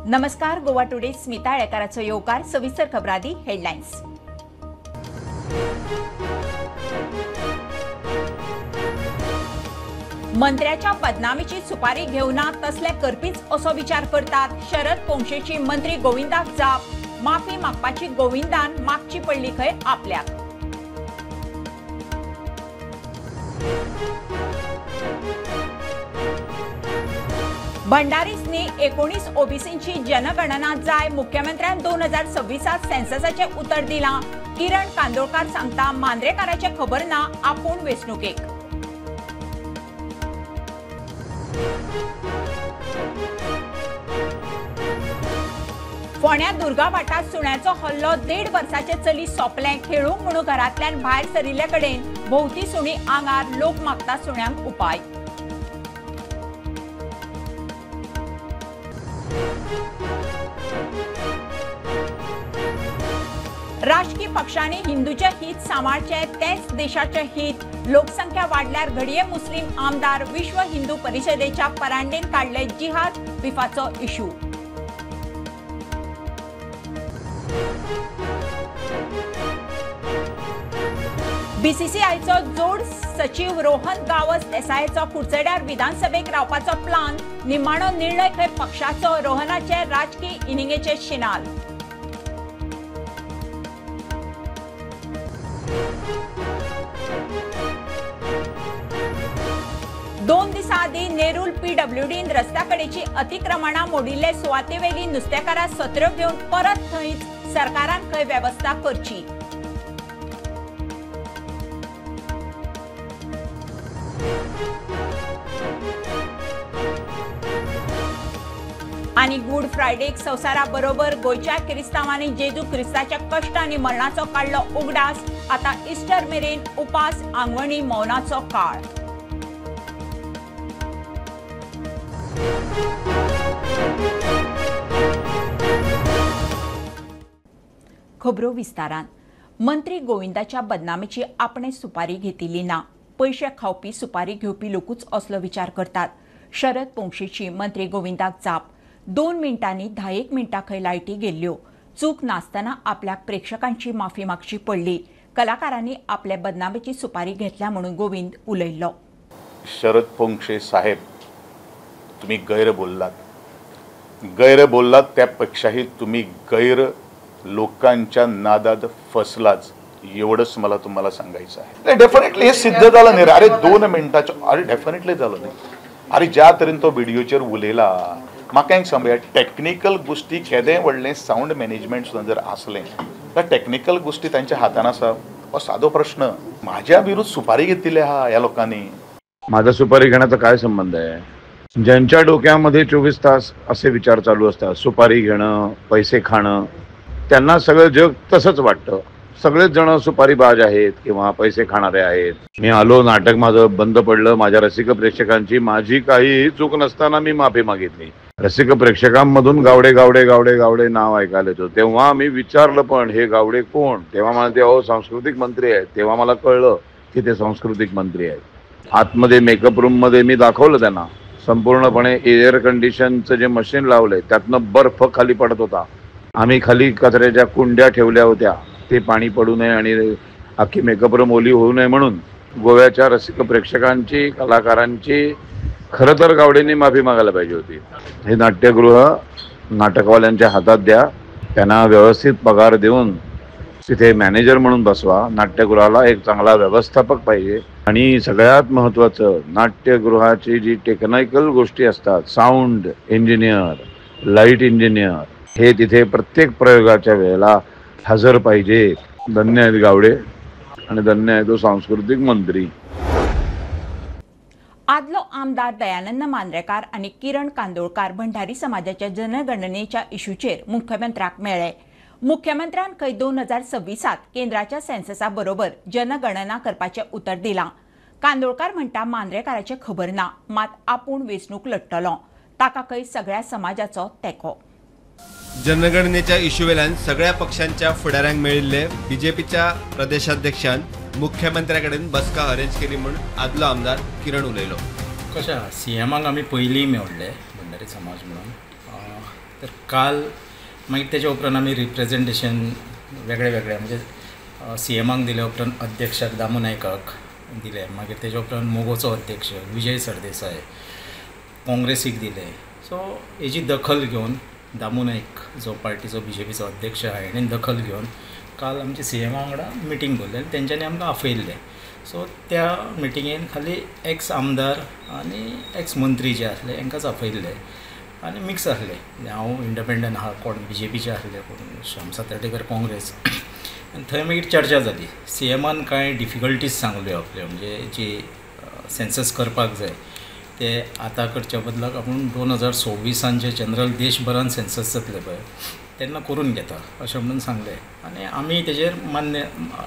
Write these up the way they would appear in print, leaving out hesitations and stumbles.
नमस्कार. गोवा टुडे स्मिता येळकाराचो येवकार. सविस्तर खबरादी हेडलाइन्स. मंत्र्याच्या बदनामीची सुपारी घेवना तसले करपीच असो विचार करतात. शरद पोंक्षेची मंत्री गोविंदाक जाप. माफी मागपाची गोविंदान मागची पडली खंय आपल्याक. भंडारीसनी 19 ओबीसींची जनगणना जाय. मुख्यमंत्र्यान 2026 सेन्ससाचे उतर दिला. किरण कांदोळकार सांगता मांद्रेकाराचे खबर ना आपूण वेचणुकेक. फोण्या दुर्गा भाटात सुण्याचो हल्लो. 1.5 वर्साचे चली सोपले. खेळूंक म्हणून घरांतल्यान भायर सरिल्ले कडेन भोवती सुणी आंगार. लोक मागता सुण्यांक उपाय. राजकीय पक्षांनी हिंदूचे हित सांबाळचे तेच देशाचे हित. लोकसंख्या वाढल्यार घडये मुस्लिम आमदार. विश्व हिंदू परिषदेच्या परांडेन काढले जिहाद फिफाचो इशू. बीसीसीआयचो जोड सचिव रोहन गावस देसायचो कुडचड्यार विधानसभेक रावपाचो प्लान. निमाणो निर्णय खंय पक्षाचो. रोहनाचे राजकीय इनिंगेचे शिनाल. दोन दिसा आदी नेरूल पीडब्ल्यूडीन रस्त्याकडेची अतिक्रमणा मोडिल्ले सुवाते वेली नुस्तेकारां सत्र घेवन परत थंयच सरकारान खंय व्यवस्था करची. आणि गुड फ्रायडेक संवसारा बरोबर गोयच्या क्रिस्तांवांनी जेजू क्रिस्ताच्या कष्ट आनी मरणाचो काढलो उगडास. आता इस्टर मेरेन उपास आंगवणी मौनाचो काळ. खबरो विस्तारान. मंत्री गोविंदाच्या बदनामीची आपणे सुपारी घेतिल्ली ना. पैसे खावपी सुपारी घेवपी लोकूच असलो विचार करतात. शरद पोंक्षेची मंत्री गोविंदाक जाप. 2 मिनटांनी 10 मिनटां खंय लायटी गेल्ल्यो. चूक नासतना आपल्याक प्रेक्षकांची माफी मागची पडली. कलाकारांनी आपल्या बदनामीची सुपारी घेतल्या म्हणून गोविंद उलयल्लो. शरद पोंक्षे साहेब, तुम्ही गैर बोललात त्यापेक्षाही तुम्ही गैर लोकांच्या नादात फसलाच एवढंच मला तुम्हाला सांगायचं आहे. डेफिनेटली हे सिद्ध झालं नाही. अरे 2 मिनिटाचं अरे डेफिनेटली झालं नाही. अरे ज्या तरेन तो व्हिडिओचेर उलयला म्हाका एक सांगया, टेक्निकल गोष्टी केदें व्हडलें साऊंड मॅनेजमेंट सुद्दां जर आसलें तर टेक्निकल गोष्टी तांच्या हातान आसा. हो सादो प्रश्न. माझ्या विरुद्ध सुपारी घेतिल्ली आहा ह्या लोकांनी. माझा सुपारी घेण्याचा काय संबंध आहे? ज्यांच्या डोक्यामध्ये 24 तास असे विचार चालू असतात, सुपारी घेणं, पैसे खाणं, त्यांना सगळं जग तसंच वाटतं. सगळेच जण सुपारीबाज आहेत किंवा पैसे खाणारे आहेत. मी आलो, नाटक माझं बंद पडलं. माझ्या रसिक प्रेक्षकांची माझी काही चूक नसताना मी माफी मागितली. रसिक प्रेक्षकांमधून गावडे गावडे गावडे गावडे नाव ऐकायला येतो. तेव्हा मी विचारलं पण हे गावडे कोण? तेव्हा मला ते सांस्कृतिक मंत्री आहेत. तेव्हा मला कळलं की ते सांस्कृतिक मंत्री आहेत. आतमध्ये मेकअप रूममध्ये मी दाखवलं त्यांना. संपूर्णपणे एअर कंडिशनचं जे मशीन लावलंय त्यातनं बर्फ खाली पडत होता. आम्ही खाली कचऱ्याच्या कुंड्या ठेवल्या होत्या, ते पाणी पडू नये आणि अख्खी मेकअप रूम ओली होऊ नये म्हणून. गोव्याच्या रसिक प्रेक्षकांची, कलाकारांची खरं तर गावडेंनी माफी मागायला पाहिजे होती. हे नाट्यगृह नाटकवाल्यांच्या हातात द्या. त्यांना व्यवस्थित पगार देऊन तिथे मॅनेजर म्हणून बसवा. नाट्यगृहाला एक चांगला व्यवस्थापक पाहिजे. आणि सगळ्यात महत्त्वाचं, नाट्यगृहाची जी टेक्निकल गोष्टी असतात, साऊंड इंजिनियर, लाईट इंजिनियर, हे तिथे प्रत्येक प्रयोगाच्या वेळेला हजर पाहिजे. धन्य आहेत गावडे आणि धन्य आहे तो सांस्कृतिक मंत्री. आदलो आमदार दयानंद मांद्रेकार आणि किरण कांदोळकार भंडारी समाजाच्या जनगणनेच्या इशूचेर मुख्यमंत्र्याक मेळ्ळे. मुख्यमंत्र्यान खंय 2026 केंद्राच्या सेन्ससा बरोबर जनगणना करपाचे उतर दिलां. कांदोळकार म्हणटा मांद्रेकाराचे खबर ना, मात आपूण वेंचणूक लढटलो. ताका खंय सगळ्या समाजाचो तेंको. जनगणनेच्या इशू वेल्यान सगळ्या पक्षांच्या फुडाऱ्यांक मेळिल्ले बीजेपीच्या प्रदेशाध्यक्षान मुख्यमंत्र्याकडेन बसका अरेंज केली म्हणून आदलो आमदार किरण उलयलो. कशें सीएमाक आमी पयलीं मेळ्ळे भंडारी समाज म्हणून. तर काल मागीर तेच्या उपरांत आमी रिप्रेझेंटेशन वेगळे म्हणजे CMाक दिले उपरांत अध्यक्षाक दामू नायकाक दिले, मागीर तेच्या उपरांत मोगोचो अध्यक्ष विजय सरदेसाय काँग्रेसीक दिले. सो हेजी दखल घेवन दामू नायक जो पार्टीचो BJPचो अध्यक्ष आहा हेणें दखल घेवन काल आमचे CMा वांगडा मिटींग दवरलें आनी तेंच्यांनी आमकां आपयल्लें. सो त्या मिटिंगेन खाली एक्स आमदार आनी एक्स मंत्री जे आसले हांकांच आपयल्ले आनी मिक्स आसले. हांव इंडिपेंडंट आहा, कोण BJPचे आसले, कोण श्याम सातर्डेकर काँग्रेस. आनी थंय मागीर चर्चा जाली. CMान कांय डिफिकल्टीज सांगल्यो आपल्यो, म्हणजे जी सेन्सस करपाक जाय ते आतां करच्या बदलाक आपूण 2026 जे जनरल देशभरान सेन्सस जातले पळय तेन्ना करून घेता अशें म्हणून सांगलें. आनी आमी तेजेर मान्य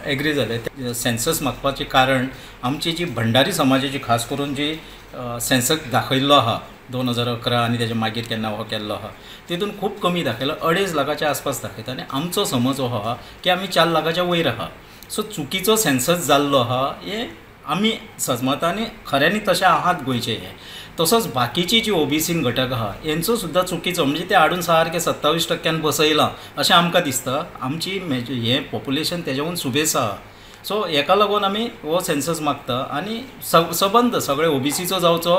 एग्री जाले. सेन्सस मागपाचें कारण आमची जी भंडारी समाजाची खास करून जी सेन्सस दाखयल्लो आहा 2011 आनी तेजे मागीर केन्ना हो केल्लो आहा तितून खूब कमी दाखयला, 2.5 लाखाच्या आसपास दाखयता. आनी आमचो समज हो आहा की आमी 4 लाखाच्या वयर आहा. सो चुकीचो सेन्सस जाल्लो आहा हें आमी सजमतांनी खऱ्यांनी तशें आहात गोंयचे. हे तसोच बाकीची जी OBC घटक आहा हेंचो सुद्दां चुकीचो, म्हणजे ते हाडून सारकें 27% बसयलां अशें आमकां दिसता. आमची हें पॉप्युलेशन तेज्याहून सुबेस आहा. सो हेका लागून आमी हो सेन्सस मागता आनी सबंद सगळे OBCचो जावचो,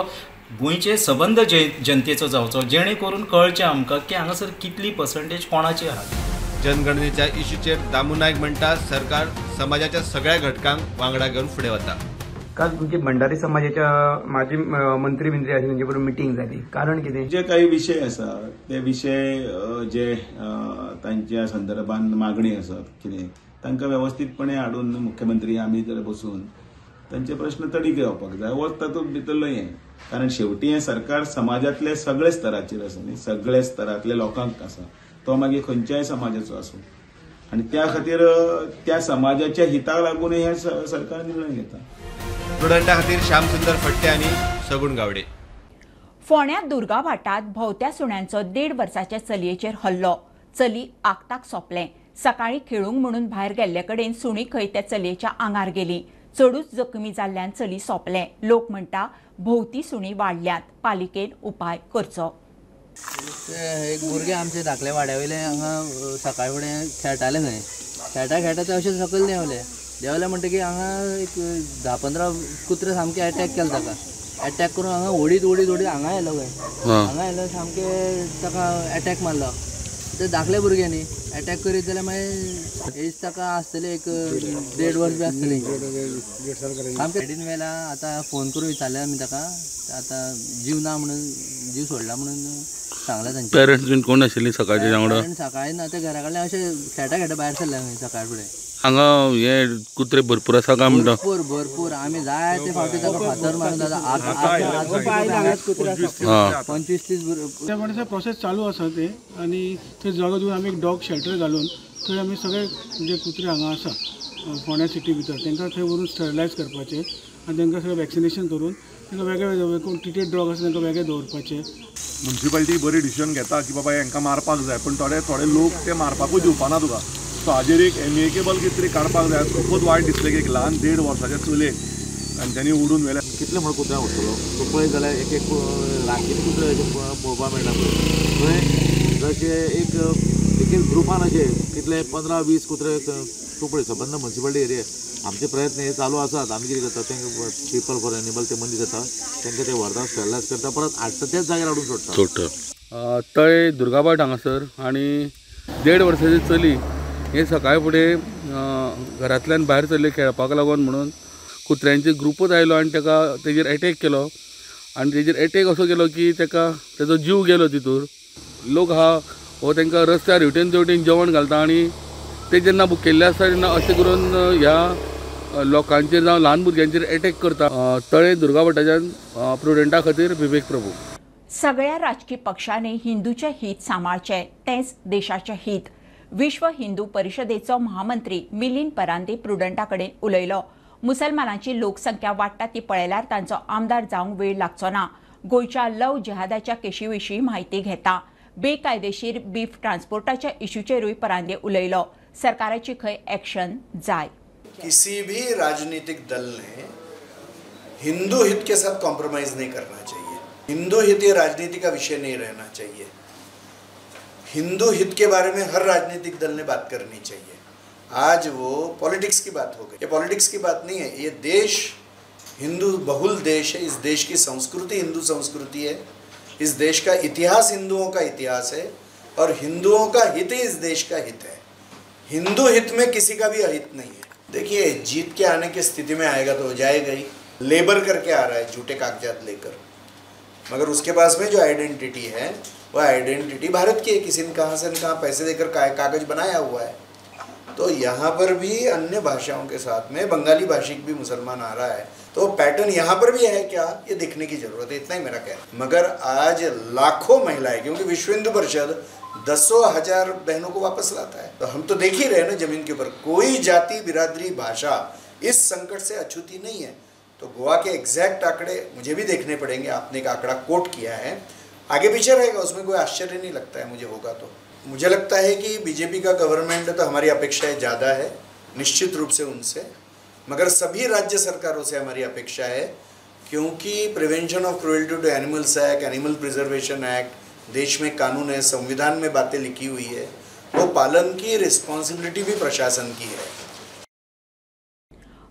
गोंयचे सबंद जनतेचो जावचो, जेणे करून कळचें आमकां की हांगासर कितली पर्संटेज कोणाची आहा. जनगणनेच्या इश्यूचेर दामू नायक म्हणटा सरकार समाजाच्या सगळ्या घटकांक वांगडा घेवन फुडें वता. काल तुमची भंडारी समाजाच्या माजी मंत्री आशिल्ले तेंचे बरोबर मिटींग जाली. कारण कितें? जे काही विषय आसा ते विषय जे तांच्या संदर्भान मागणी आसात कितें तांकां वेवस्थीतपणे हाडून मुख्यमंत्री आमी जर बसून तांचे प्रश्न तडीक येवपाक जाय. हो तातूंत भितरलो हें. कारण शेवटी हें सरकार समाजातले सगळे स्तराचेर आसा न्ही, सगळे स्तरांतल्या लोकांक आसा, तो मागीर खंयच्याय समाजाचो आसूं. आनी त्या खातीर त्या समाजाच्या हिताक लागून हें सरकार निर्णय घेता. प्रुडंटा खातीर श्याम सुंदर फडते आनी सगुण गावडे. फोंड्या दुर्गा भाटात भोवत्या सुण्यांचो 1.5 वर्साच्या चलयेचेर हल्लो. चली आगताक सोंपलें. सकाळीं खेळूंक म्हणून भायर गेल्ले कडेन सुणी खंय त्या चलयेच्या आंगार गेली. चडूच जखमी जाल्ल्यान चली सोंपलें. लोक म्हणटा भोवती सुणी वाडल्यात, पालिकेन उपाय करचो. एक भुरगे आमचे धाकले वाड्या वयले हांगा सकाळी फुडें खेळटाले थंय. खेळटा ते अशें सकयल देंवले म्हणटकीर हांगा एक 10-15 कुत्रे सामके अटॅक केलो ताका. अटॅक करून हांगा ओडीत हांगा येयलो खंय. हांगा येयलो सामके ताका अटॅक मारलो. ते धाकले भुरगे न्ही, अटॅक करीत जाल्यार मागीर एज ताका आसतली एक 1.5 वर्स बी आसतली. सामके सायडीन व्हेला. आतां फोन करून विचारले आमी ताका, आतां जीव ना म्हणून, जीव सोडला म्हणून सांगलें तांचे. पेरंट्स बीन कोण आशिल्लीं सकाळचे वांगडा? सकाळी ना ते घरा कडल्यान अशें खेळटा भायर सरले खंय सकाळ फुडें. हांगा हे कुत्रे भरपूर आसा काय म्हणटा? भरपूर आमी जाय ते फावटी ताका फातर मारून जाता. 25-30 त्या कोणाचा प्रोसेस चालू आसा ते. आनी थंय जागो दिवन आमी एक डॉग शेल्टर घालून थंय आमी सगळे जे कुत्रे हांगा आसा फोंड्या सिटी भितर तांकां थंय व्हरून स्टरलायज करपाचें आनी तांकां सगळें वॅक्सिनेशन करून तांकां वेगळे कोण ट्रिटेड डॉग आसा तांकां वेगळे दवरपाचें. म्युन्सिपालिटी बरी डिसिजन घेता की बाबा हांकां मारपाक जाय, पण थोडे लोक ते मारपाकूच दिवपाना तुका. सो हाजेर एक एमिकेबल कितें तरी काडपाक जाय. खूबच वायट दिसलें की एक ल्हान 1.5 वर्साच्या चलयेक तांच्यांनी उडून व्हेल्या. कितले म्हण कुत्र्यांक वतलो तो पळय जाल्यार एक राखीत कुत्रे पळोवपाक मेळटा पळय. जशे एक ग्रुपान अशे कितले 15-20 कुत्रे तूं पळय सबंद म्युन्सिपालिटी एरिया. आमचे प्रयत्न हे चालू आसात. आमी कितें करता तेंकां पीपल फॉर एनिमल ते मनीस येता तेंकां ते व्हरता, स्टरलायज करता, परत हाडटा त्याच जाग्यार हाडून सोडटा. तळय दुर्गाबाट हांगासर आनी 1.5 वर्साची चली हे सकाळी फुडें घरांतल्यान भायर सरले खेळपाक लागून म्हणून कुत्र्यांचे ग्रुपूच आयलो आनी ताका तेजेर एटॅक केलो. आनी तेजेर एटॅक असो केलो की ताका तेजो जीव गेलो तितूर. लोक आहा हो तांकां रस्त्यार हेवटेन तेवटेन जेवण घालता आनी ते जेन्ना भुकेल्ले आसता तेन्ना अशें करून ह्या लोकांचेर जावं ल्हान भुरग्यांचेर एटॅक करता. तळय दुर्गा भटाच्यान प्रुडंटा खातीर विवेक प्रभू. सगळ्या राजकीय पक्षांनी हिंदूचे हित सांबाळचे, तेंच देशाचें हित. विश्व हिंदू परिशदेचो महामंत्री मिलिंद परांदे प्रुडंटा कडेन उलयलो. मुसलमानांची लोकसंख्या वाडटा ती पळयल्यार तांचो आमदार जावंक वेळ लागचो ना. गोंयच्या लव जिहादाच्या केशी विशीं म्हायती घेता. बेकायदेशीर बीफ ट्रान्सपोर्टाच्या इश्यूचेरूय परांदे उलयलो. सरकाराची खंय एक्शन जाय. किसी भी राजनीतिक दल ने हिंदू हित के साथ कॉम्प्रोमाइज नहीं करना चाहिए. हिंदू हित ये राजनीति का विषय नहीं रहना चाहिए. हिंदू हित के बारे में हर राजनीतिक दल ने बात करनी चाहिए। आज वो पॉलिटिक्स की बात हो गई। ये पॉलिटिक्स की बात नहीं है, ये देश हिंदू बहुल देश है। इस देश की संस्कृति हिंदू संस्कृति है, इस देश का इतिहास हिंदुओं का इतिहास है और हिंदुओं का हित ही इस देश का हित है। हिंदू हित में किसी का भी अहित नहीं है। देखिए, जीत के आने की स्थिति में आएगा तो हो जाएगा ही। लेबर करके आ रहा है झूठे कागजात लेकर, मगर उसके पास में जो आइडेंटिटी है वह आइडेंटिटी भारत की है। किसी ने कहाँ से कहाँ पैसे देकर कागज बनाया हुआ है। तो यहाँ पर भी अन्य भाषाओं के साथ में बंगाली भाषिक भी मुसलमान आ रहा है, तो पैटर्न यहाँ पर भी है क्या, ये देखने की जरूरत है। इतना ही मेरा कहना। मगर आज लाखों महिलाएं, क्योंकि विश्व हिंदू परिषद दसों हजार बहनों को वापस लाता है, तो हम तो देख ही रहे हैं ना जमीन के ऊपर। कोई जाति बिरादरी भाषा इस संकट से अछूती नहीं है। तो गोवा के एग्जैक्ट आंकड़े मुझे भी देखने पड़ेंगे। आपने एक आंकड़ा कोट किया है, आगे पीछे रहेगा, उसमें कोई आश्चर्य नहीं लगता है मुझे। होगा तो मुझे लगता है कि बीजेपी का गवर्नमेंट तो हमारी अपेक्षाएं ज़्यादा है निश्चित रूप से उनसे, मगर सभी राज्य सरकारों से हमारी अपेक्षा है, क्योंकि prevention of cruelty to animals act, animal preservation act, देश में कानून है, संविधान में बातें लिखी हुई है, वो पालन की रिस्पॉन्सिबिलिटी भी प्रशासन की है।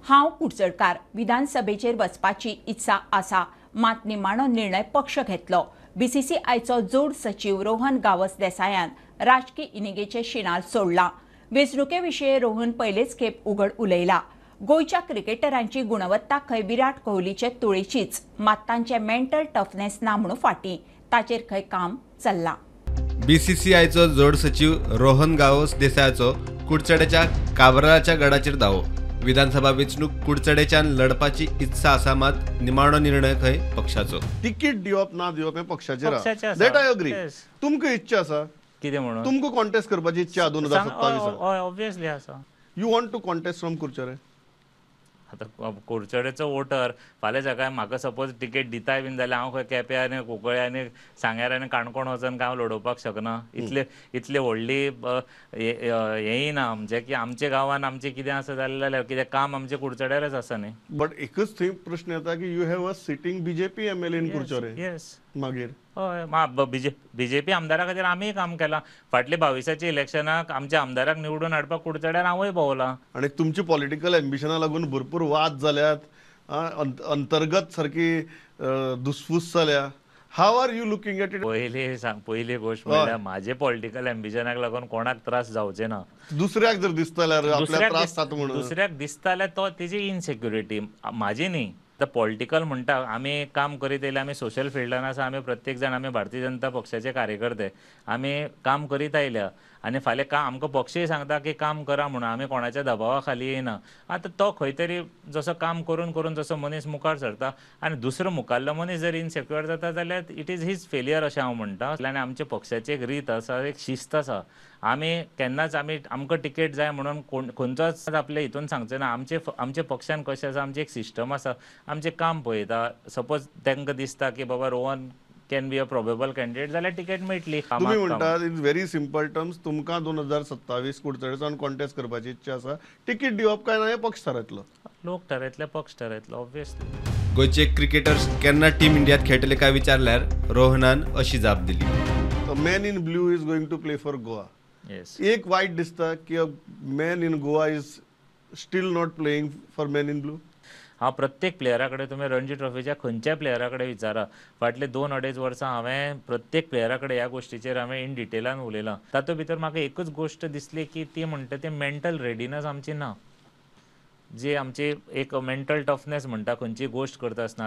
हांव कुडचडकार विधानसभेचेर वचपाची इत्सा आसा, मात निमाणो निर्णय पक्ष घेतलो। बीसीसीआयचो जोड सचिव रोहन गावस देसायान राजकी इनिगेचे शिनार सोडला। वेंचणुके विशीं रोहन पयलेच खेप उघड उलयला। गोंयच्या क्रिकेटरांची गुणवत्ता खंय विराट कोहलीचे तुळेचीच, मात तांचे मेंटल टफनेस ना म्हणून फाटीं, ताचेर खंय काम चल्लां। बीसीसीआयचो जोड सचिव रोहन गावस देसायाचो कुडचड्याच्या काबराच्या गडाचेर दावो। विधानसभा वेंचणूक कुडचडेच्यान लढपाची इत्सा आसा, मात निमाणो निर्णय खंय पक्षाचो। तिकीट दिवप ना दिवप हें पक्षाचेर पक्षाचें आसा। That I agree. तुमकां इच्छा आसा कितें म्हणून तुमकां कॉन्टेस्ट करपाची इच्छा 2027? हय ऑब्वियसली आसा। You want to contest from Kudchade? आतां कुडचडेचो वोटर फाल्यां सकाळीं म्हाका सपोज तिकेट दिताय बीन जाल्यार हांव खंय केप्यां आनी कुंकळ्या आनी सांग्यार आनी काणकोण वचून हांव लडोवपाक शकना। इतले व्हडली हेंय ना म्हणजे की आमच्या गांवांत आमचें कितें आसा जाल्यार कितें काम आमचें कुडचड्यारच आसा न्ही। बट एकच थंय प्रश्न येता की you have a sitting BJP MLA in Kudchade. Yes मागीर हय बीजेपी आमदारा खातीर आमी काम केलां। फाटल्या 22च्या इलेक्शनाक आमच्या आमदाराक निवडून हाडपाक कुडचड्यार हांवूय भोंवलां। आणि तुमची पॉलिटिकल एम्बिशना लागून भरपूर वाद जाल्यात, अंतर्गत सारकी दुसफूस जाल्या। How are you looking at it? पयली गोष्ट म्हणल्यार म्हाजे पॉलिटिकल एम्बिशनाक लागून कोणाक त्रास जावचे ना। दुसऱ्याक जर दिसता जाल्यार आपल्याक त्रास जाता म्हणून दुसऱ्याक दिसता जाल्यार तो तेजी इनसेक्युरिटी, म्हाजी न्ही। आतां पॉलिटिकल म्हणटा आमी काम करीत येयले, आमी सोशल फिल्डान आसा, आमी प्रत्येक जाण आमी भारतीय जनता पक्षाचे कार्यकर्ते, आमी काम करीत आयल्या आनी फाल्यां आमकां पक्षय सांगता की काम करा म्हणून, आमी कोणाच्या दबावा खाली येना। आतां तो खंय तरी जसो काम करून करून जसो मनीस मुखार सरता आनी दुसरो मुखारलो मनीस जर इनसेक्युअर जाता जाल्यार इट इज हीज फेलियर अशें हांव म्हणटा। आनी आमच्या पक्षाची एक रीत आसा, एक शिस्त आसा। आमी केन्नाच आमकां टिकेट जाय म्हणून खंयचोच आपल्या हितून सांगचो ना। आमचे पक्षान कशें आसा, आमचें एक सिस्टम आसा, आमचें काम पळयता। सपोज तांकां दिसता की बाबा Rohan can be a probable candidate जाल्यार टिकेट मेळटली। तुम्ही म्हणटात इन व्हेरी सिंपल टर्म्स तुमकां 2027 कुडचडेच्यान कॉन्टेस्ट करपाची इच्छा आसा, तिकीट दिवप काय ना हे पक्ष थारायतलो? लोक थारायतले, पक्ष थारायतलो ऑब्वियसली। गोंयचे क्रिकेटर्स केन्ना टीम इंडियात खेळटले काय विचारल्यार रोहनान अशी जाप दिली। Man in blue is going to play for Goa. एक वायट दिसता की man in Goa is still not playing for man in blue. हांव प्रत्येक प्लेयरा कडेन तुमी रणजी ट्रॉफीच्या खंयच्याय प्लेयरा कडेन विचारा, फाटले 2-2.5 वर्सां हांवें प्रत्येक प्लेयरा कडेन ह्या गोश्टीचेर हांवें इन डिटेलान उलयलां। तातूंत भितर म्हाका एकूच गोश्ट दिसली की ती म्हणटा ती मेंटल रेडीनेस आमची ना। जी आमची एक मेंटल टफनेस म्हणटा खंयची गोश्ट करता आसतना,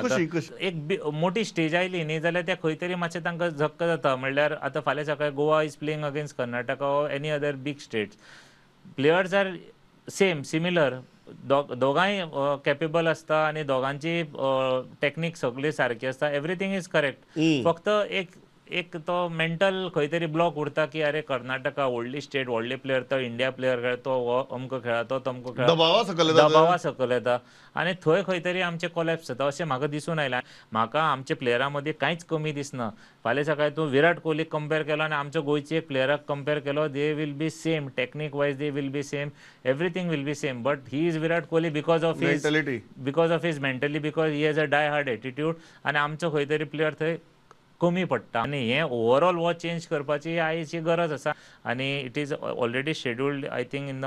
एक मोठी स्टेज आयली न्ही जाल्यार त्या खंय तरी मातशें तांकां झक्क जाता। म्हणल्यार आतां फाल्यां सकाळीं Goa is playing against Karnataka or any other big states, players are similar, दोगांय कॅपेबल आसता आनी दोगांची टॅक्नीक सगळी सारकी आसता, एवरीथींग इज करेक्ट। फक्त एक तो मेंटल खंय तरी ब्लॉक उरता की अरे कर्नाटका व्हडली स्टेट, व्हडले प्लेयर, तो इंडिया प्लेयर खेळ, तो अमको खेळा, तो तमको खेळा, दबावा सकयल येता आनी थंय खंय तरी आमचें कोलॅप्स जाता अशें म्हाका दिसून आयलां। म्हाका आमच्या प्लेयरा मदीं कांयच कमी दिसना। फाल्यां सकाळीं तूं विराट कोहलीक कंपेर केलो आनी आमच्या गोंयच्या एक प्लेयराक कंपेर केलो, they will be same, technique wise they will be same, everything will be same, but he is Virat Kohli because of his mentally, because he has a die hard attitude आनी आमचो खंय तरी प्लेयर थंय कमी पडटा आनी हे ओवरऑल हो चेंज करपाची आयची गरज आसा आनी it is already scheduled I think in the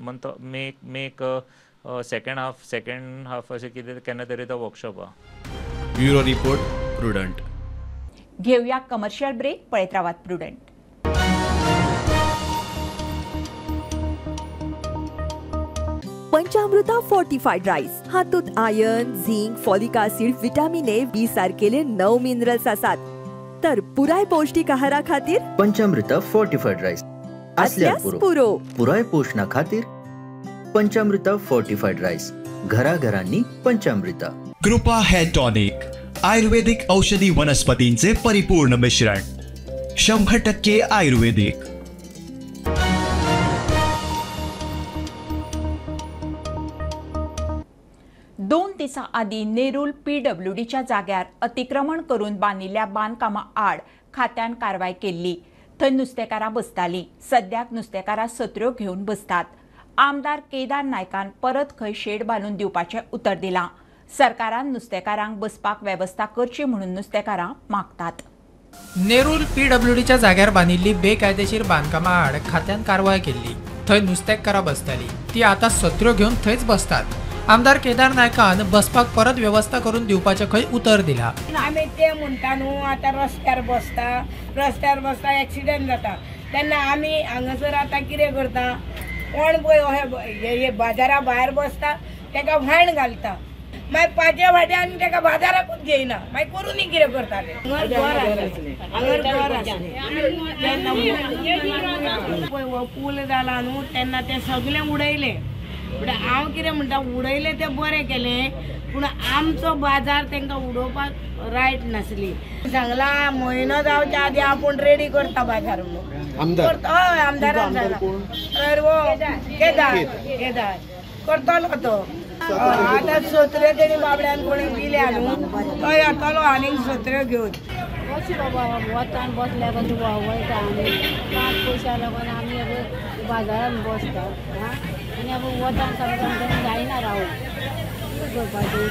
month May second half अशें कितें केन्ना तरी तो वर्कशॉप आहा. Bureau report prudent. घेऊया कमर्शियल ब्रेक, पळयत रावात प्रुडंट. पंचामृता फोर्टिफाईड राईस हातूंत iron, zinc, folic acid, vitamin A, B सारकेले 9 मिनरल्स आसात. तर पुराय पौष्टिक आहारा खातीर पंचामृता फोर्टिफाईड राईस असल्यास पुरो. पुराय पोषणा खातीर पंचामृता फोर्टिफाईड राईस. घराघरांनी पंचामृता. कृपा हेअर टॉनिक, आयुर्वेदिक औषधी वनस्पतींचे परिपूर्ण मिश्रण, 100% आयुर्वेदिक. 2 दिसां आदी नेरूल PWDच्या जाग्यार अतिक्रमण करून बांदिल्ल्या बांदकामा आड खात्यान कारवाय केल्ली. थंय नुस्तेकारां बसतालीं. सद्याक नुस्तेकारां सत्र्यो घेवन बसतात. आमदार केदार नायकान परत खंय शेड बांदून दिवपाचें उतर दिलां. सरकारान नुस्तेकारांक बसपाक वेवस्था करची म्हणून नुस्तेकारां मागतात. नेरूल PWDच्या जाग्यार बांदिल्ली बेकायदेशीर बांदकामां आड खात्यान कारवाय केल्ली. थंय नुस्तेकारां बसतालीं. ती आतां सत्र्यो घेवन थंयच बसतात. आमदार केदार नायकान बसपाक परत व्यवस्था करून दिवपाचें खंय उतर दिलां. आमी ते म्हणटा न्हू आतां रस्त्यार बसता एक्सिडेंट जाता तेन्ना आमी हांगासर आतां कितें करता, कोण पळय हे बाजारा भायर बसता तेका फायन घालता, मागीर 5 फाटी आनी तेका बाजाराकूच घेयना, मागीर करून कितें करताले. पूल जाला न्हू तेन्ना ते सगळे उडयले. पण हांव कितें म्हणटा, उडयले ते बरें केलें पूण आमचो बाजार तांकां उडोवपाक रायट नासली. सांगला म्हयनो जावच्या आदी आपूण रेडी करता बाजार म्हणून. हय आमदारान सांगला तर केदार करतलो तो. आतां सत्र्यो तेणी बाबड्यान कोणी दिल्या न्हू तो येतलो आनीक सत्र्यो घेवन. अशें बाबा वतान बसल्या कशें वयता आमी 5 पयशा लागून आमी बाजारान बसता आनी आमी वतान समजा जायना रावून कितें करपाचें.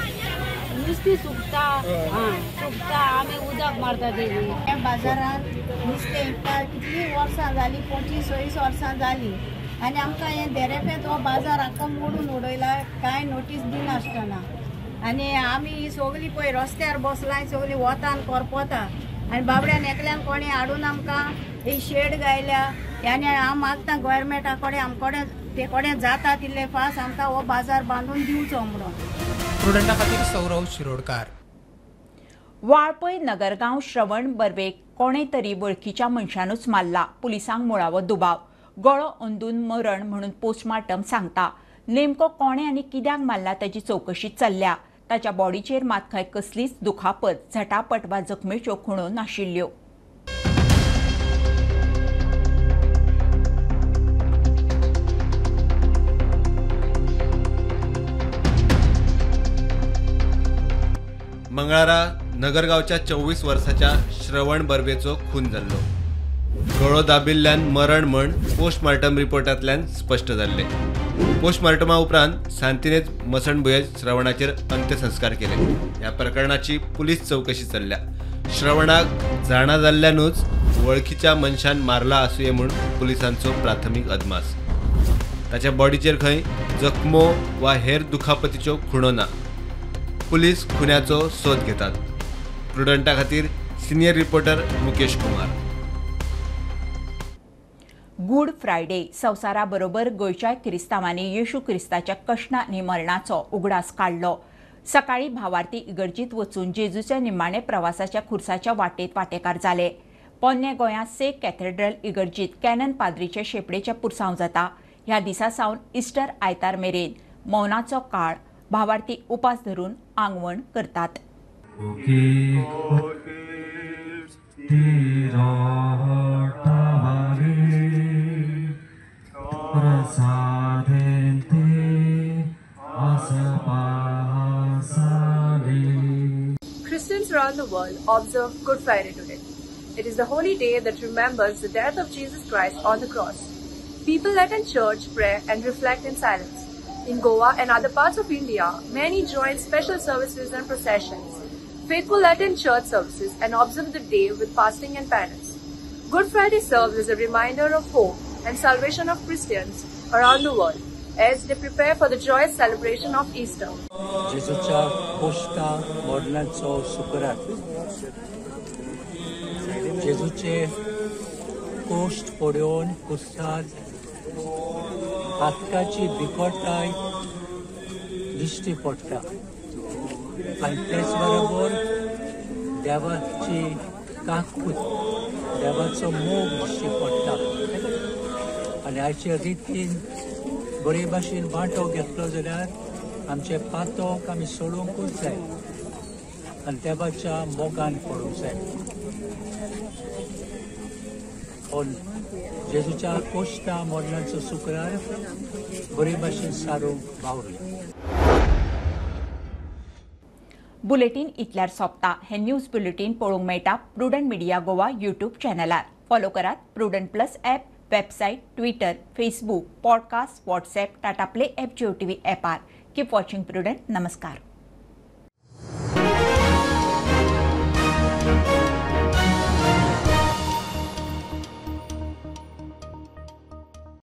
नुस्तें सुकता आमी उदक मारता तेजी. ह्या बाजारान नुस्तें विकता कितलीं वर्सां जालीं, 25-26 वर्सां जालीं आनी आमकां हें देरेफेत हो बाजार आख्खो मोडून उडयला, कांय नोटीस दिनासतना. आनी आमी ही सगळीं पळय रस्त्यार बसलां, सगळीं वतान करपता आनी बाबड्यान एकल्यान कोणी हाडून आमकां ही शेड गायल्या. आनी हांव मागता गोवोरमेंटा कडेन आमचे ते कडेन जाता तितले फास्ट आमकां हो बाजार बांदून दिवचो म्हणून. प्रुडंटा खातीर सौरव शिरोडकार. वाळपय नगरगांव श्रवण बर्वेक कोणे तरी वळखीच्या मनशानूच मारला. पुलिसांक मुळावो दुबाव. गळो ओंदून मरण म्हणून पोस्टमार्टम सांगता. नेमको कोणे आनी कित्याक मारला ताची चवकशी चल्ल्या. ताच्या बॉडीचेर मात खंय कसलीच दुखापत, झटापट वा जखमेच्यो खुणो नाशिल्ल्यो. मंगळारा नगरगावच्या 24 वर्साच्या श्रवण बर्वेचो खून जाल्लो. गळो दाबिल्ल्यान मरण म्हण पोस्टमार्टम रिपोर्टांतल्यान स्पश्ट जाल्ले. पोस्टमार्टमा उपरांत सांतिनेज मसणभुयेज श्रवणाचेर अंत्यसंस्कार केले. ह्या प्रकरणाची पुलीस चवकशी चल्ल्या. श्रवणाक जाणा जाल्ल्यानूच वळखीच्या मनशान मारला आसुये म्हूण पुलिसांचो प्राथमीक अदमास. ताच्या बॉडीचेर खंय जखमो वा हेर दुखापतीच्यो खुणो ना. पुलीस खुन्याचो सोद घेतात. प्रुडंटा खातीर senior reporter Mukesh Kumar. Good Friday संवसाराबरोबर गोंयच्या क्रिस्तांवांनी येशू क्रिस्ताच्या कश्ट आनी मरणाचो उगडास काडलो. सकाळी भावार्थी इगर्जीत वचून जेजूच्या निमाणे प्रवासाच्या खुर्साच्या वाटेत वांटेकार जाले. पोन्ने गोंयांत सेंट कॅथेड्रल इगर्जीत कॅनन पाद्रीचे शेपडेचे पुरसांव जाता. ह्या दिसा सावन इस्टर आयतार मेरेन मौनाचो काळ भावार्थी उपास धरून आंगवण करतात. Christians around the world observe Good Friday today. It is the holy day that remembers the death of Jesus Christ on the cross. People attend church, pray and reflect in silence. In Goa and other parts of India, many join special services and processions. Faithful attend church services and observe the day with fasting and penance. Good Friday serves as a reminder of hope and salvation of Christians around the world as they prepare for the joyous celebration of Easter. जेजूच्या कोश्टा मोडनाचो सुकरार जेजूचे कोश्ट पडून कुस्तार हातकाची बिकोटाय दिश्टी पडटा आनी तेच बरोबर देवाची काकूट देवाचो मोग दिश्टी पडटा आनी आयचे रितीन बरे भाशेन वांटो घेतलो जाल्यार आमचे पातोक आमी सोडूंकूच जाय आनी देवाच्या मोगान पडूंक जाय. जेजूच्या कोश्टा मोडनाचो सुकरार बरे भाशेन सारूंक वावरले. बुलेटिन इतल्यार सोंपता. हे न्यूज बुलेटिन पळोवंक मेळटा प्रुडंट मिडिया गोवा यूट्यूब चॅनलार. फॉलो करात prudent plus app, website, Twitter, Facebook, podcast, WhatsApp, Tata play app, Jio TV ॲपार. Keep watching prudent. नमस्कार.